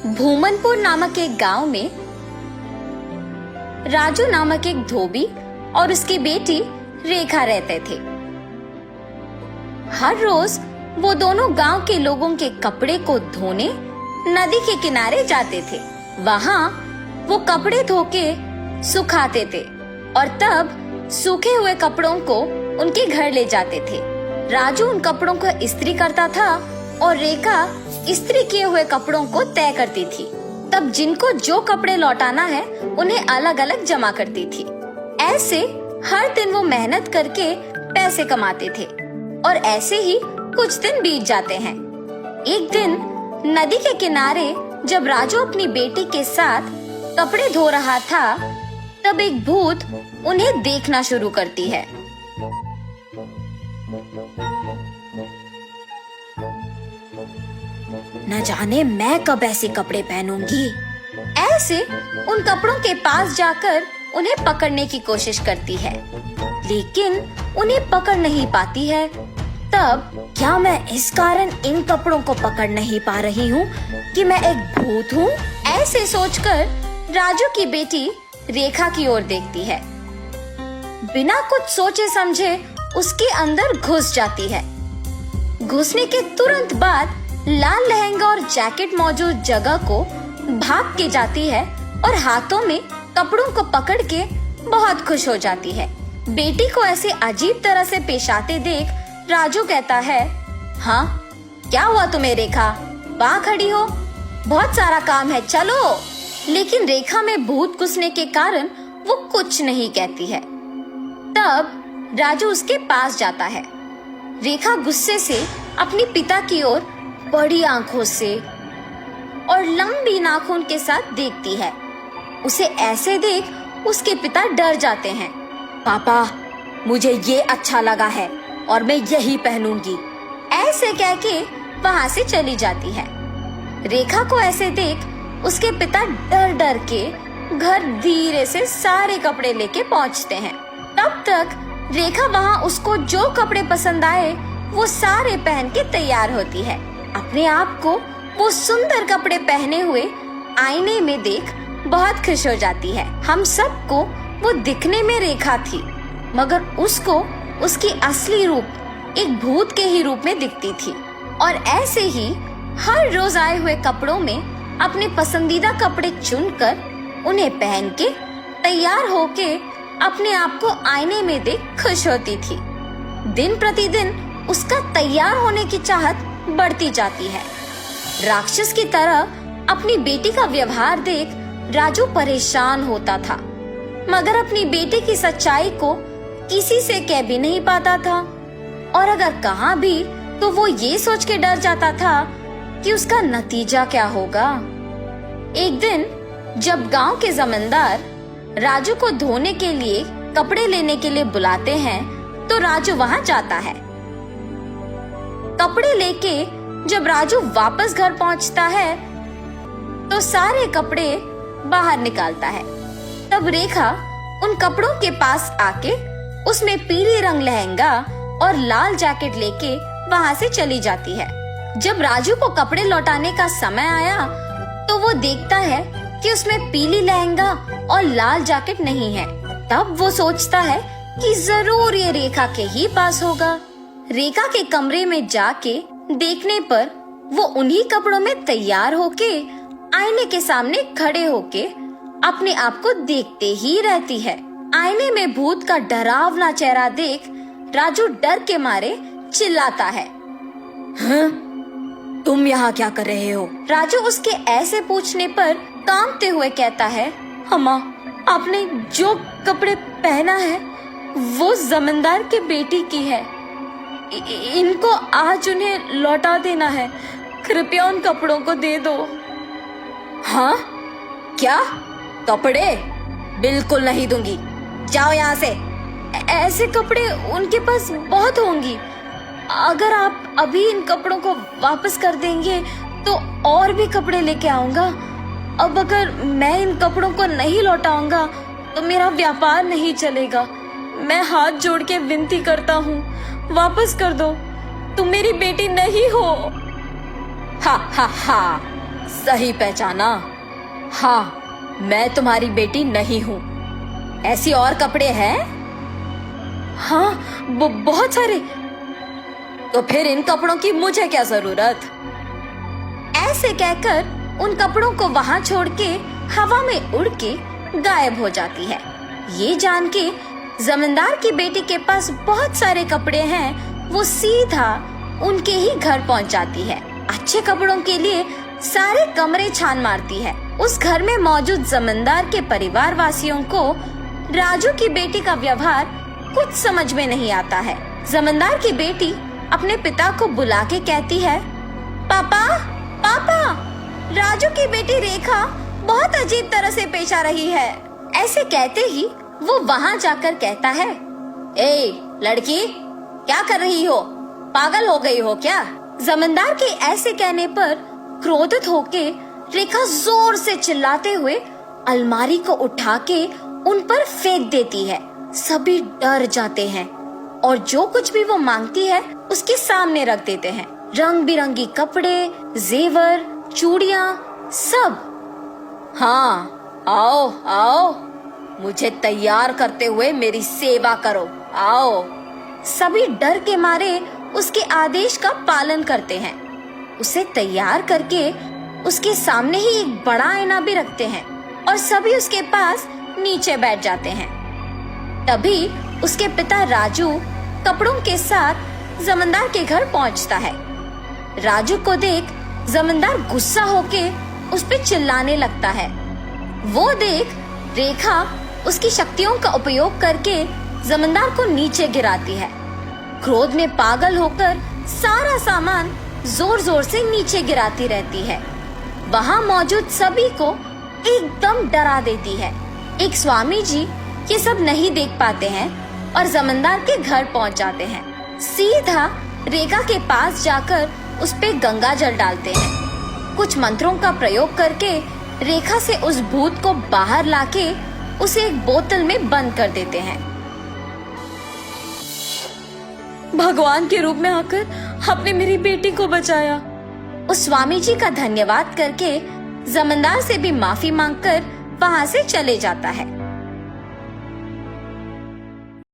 भूमनपुर नामक एक गांव में राजू नामक एक धोबी और उसकी बेटी रेखा रहते थे। हर रोज वो दोनों गांव के लोगों के कपड़े को धोने नदी के किनारे जाते थे। वहां वो कपड़े धो के सुखाते थे और तब सूखे हुए कपड़ों को उनके घर ले जाते थे। राजू उन कपड़ों को इस्त्री करता था और रेखा इस्त्री किए हुए कपड़ों को तय करती थी। तब जिनको जो कपड़े लौटाना है उन्हें अलग अलग जमा करती थी। ऐसे हर दिन वो मेहनत करके पैसे कमाते थे और ऐसे ही कुछ दिन बीत जाते हैं। एक दिन नदी के किनारे जब राजू अपनी बेटी के साथ कपड़े धो रहा था, तब एक भूत उन्हें देखना शुरू करती है। न जाने मैं कब ऐसे कपड़े पहनूंगी। ऐसे उन कपड़ों के पास जाकर उन्हें पकड़ने की कोशिश करती है, लेकिन उन्हें पकड़ नहीं पाती है। तब क्या मैं इस कारण इन कपड़ों को पकड़ नहीं पा रही हूँ कि मैं एक भूत हूँ? ऐसे सोचकर राजू की बेटी रेखा की ओर देखती है। बिना कुछ सोचे समझे उसके अंदर घुस जाती है। घुसने के तुरंत बाद लाल लहंगा और जैकेट मौजूद जगह को भाग के जाती है और हाथों में कपड़ों को पकड़ के बहुत खुश हो जाती है। बेटी को ऐसे अजीब तरह से पेश आते देख राजू कहता है, हाँ क्या हुआ तुम्हें रेखा? वहाँ खड़ी हो, बहुत सारा काम है, चलो। लेकिन रेखा में भूत घुसने के कारण वो कुछ नहीं कहती है। तब राजू उसके पास जाता है। रेखा गुस्से से अपने पिता की ओर बड़ी आंखों से और लंबी नाखून के साथ देखती है। उसे ऐसे देख उसके पिता डर जाते हैं। पापा, मुझे ये अच्छा लगा है और मैं यही पहनूंगी, ऐसे कह के वहाँ से चली जाती है। रेखा को ऐसे देख उसके पिता डर डर के घर धीरे से सारे कपड़े लेके पहुँचते हैं। तब तक रेखा वहाँ उसको जो कपड़े पसंद आए वो सारे पहन के तैयार होती है। अपने आप को वो सुंदर कपड़े पहने हुए आईने में देख बहुत खुश हो जाती है। हम सबको वो दिखने में रेखा थी, मगर उसको उसकी असली रूप एक भूत के ही रूप में दिखती थी। और ऐसे ही हर रोज आए हुए कपड़ों में अपने पसंदीदा कपड़े चुनकर उन्हें पहन के तैयार होके अपने आप को आईने में देख खुश होती थी। दिन प्रतिदिन उसका तैयार होने की चाहत बढ़ती जाती है। राक्षस की तरह अपनी बेटी का व्यवहार देख राजू परेशान होता था, मगर अपनी बेटी की सच्चाई को किसी से कह भी नहीं पाता था, और अगर कहा भी तो वो ये सोच के डर जाता था कि उसका नतीजा क्या होगा। एक दिन जब गांव के जमींदार राजू को धोने के लिए कपड़े लेने के लिए बुलाते हैं, तो राजू वहां जाता है। कपड़े लेके जब राजू वापस घर पहुंचता है तो सारे कपड़े बाहर निकालता है। तब रेखा उन कपड़ों के पास आके उसमें पीले रंग लहंगा और लाल जैकेट लेके वहां से चली जाती है। जब राजू को कपड़े लौटाने का समय आया तो वो देखता है कि उसमें पीली लहंगा और लाल जैकेट नहीं है। तब वो सोचता है कि जरूर ये रेखा के ही पास होगा। रेखा के कमरे में जाके देखने पर वो उन्हीं कपड़ों में तैयार होके आईने के सामने खड़े होके अपने आप को देखते ही रहती है। आईने में भूत का डरावना चेहरा देख राजू डर के मारे चिल्लाता है, हाँ? तुम यहाँ क्या कर रहे हो? राजू उसके ऐसे पूछने पर कांपते हुए कहता है, अम्मा, आपने जो कपड़े पहना है वो जमींदार की बेटी की है। इनको आज उन्हें लौटा देना है, कृपया उन कपड़ों को दे दो। हाँ? क्या? कपड़े? बिल्कुल नहीं दूंगी, जाओ यहाँ से। ऐसे कपड़े उनके पास बहुत होंगी, अगर आप अभी इन कपड़ों को वापस कर देंगे तो और भी कपड़े लेके आऊंगा। अब अगर मैं इन कपड़ों को नहीं लौटाऊंगा तो मेरा व्यापार नहीं चलेगा। मैं हाथ जोड़ के विनती करता हूँ, वापस कर दो, तुम मेरी बेटी नहीं हो। हा हा हा, सही पहचाना। हाँ, मैं तुम्हारी बेटी नहीं हूँ। ऐसी और कपड़े हैं? हाँ, बहुत सारे। तो फिर इन कपड़ों की मुझे क्या जरूरत? ऐसे कहकर उन कपड़ों को वहां छोड़ के हवा में उड़ के गायब हो जाती है। ये जान के जमींदार की बेटी के पास बहुत सारे कपड़े हैं, वो सीधा उनके ही घर पहुंच जाती है। अच्छे कपड़ों के लिए सारे कमरे छान मारती है। उस घर में मौजूद जमींदार के परिवार वासियों को राजू की बेटी का व्यवहार कुछ समझ में नहीं आता है। जमींदार की बेटी अपने पिता को बुला के कहती है, पापा पापा, राजू की बेटी रेखा बहुत अजीब तरह से पेश आ रही है। ऐसे कहते ही वो वहाँ जाकर कहता है, ए लड़की, क्या कर रही हो? पागल हो गई हो क्या? जमींदार के ऐसे कहने पर क्रोधित होके रेखा जोर से चिल्लाते हुए अलमारी को उठा के उन पर फेंक देती है। सभी डर जाते हैं और जो कुछ भी वो मांगती है उसके सामने रख देते हैं। रंग बिरंगी कपड़े, जेवर, चूड़ियाँ, सब। हाँ, आओ आओ, मुझे तैयार करते हुए मेरी सेवा करो, आओ। सभी डर के मारे उसके आदेश का पालन करते हैं। उसे तैयार करके उसके सामने ही एक बड़ा आईना भी रखते हैं और सभी उसके पास नीचे बैठ जाते हैं। तभी उसके पिता राजू कपड़ों के साथ जमींदार के घर पहुंचता है। राजू को देख जमींदार गुस्सा होके उस पे चिल्लाने लगता है। वो देख रेखा उसकी शक्तियों का उपयोग करके जमींदार को नीचे गिराती है। क्रोध में पागल होकर सारा सामान जोर जोर से नीचे गिराती रहती है। वहाँ मौजूद सभी को एकदम डरा देती है। एक स्वामी जी ये सब नहीं देख पाते हैं और जमींदार के घर पहुँच जाते हैं। सीधा रेखा के पास जाकर उस पे गंगा जल डालते हैं। कुछ मंत्रों का प्रयोग करके रेखा से उस भूत को बाहर लाके उसे एक बोतल में बंद कर देते हैं। भगवान के रूप में आकर आपने मेरी बेटी को बचाया। उस स्वामी जी का धन्यवाद करके जमींदार से भी माफी मांगकर वहाँ से चले जाता है।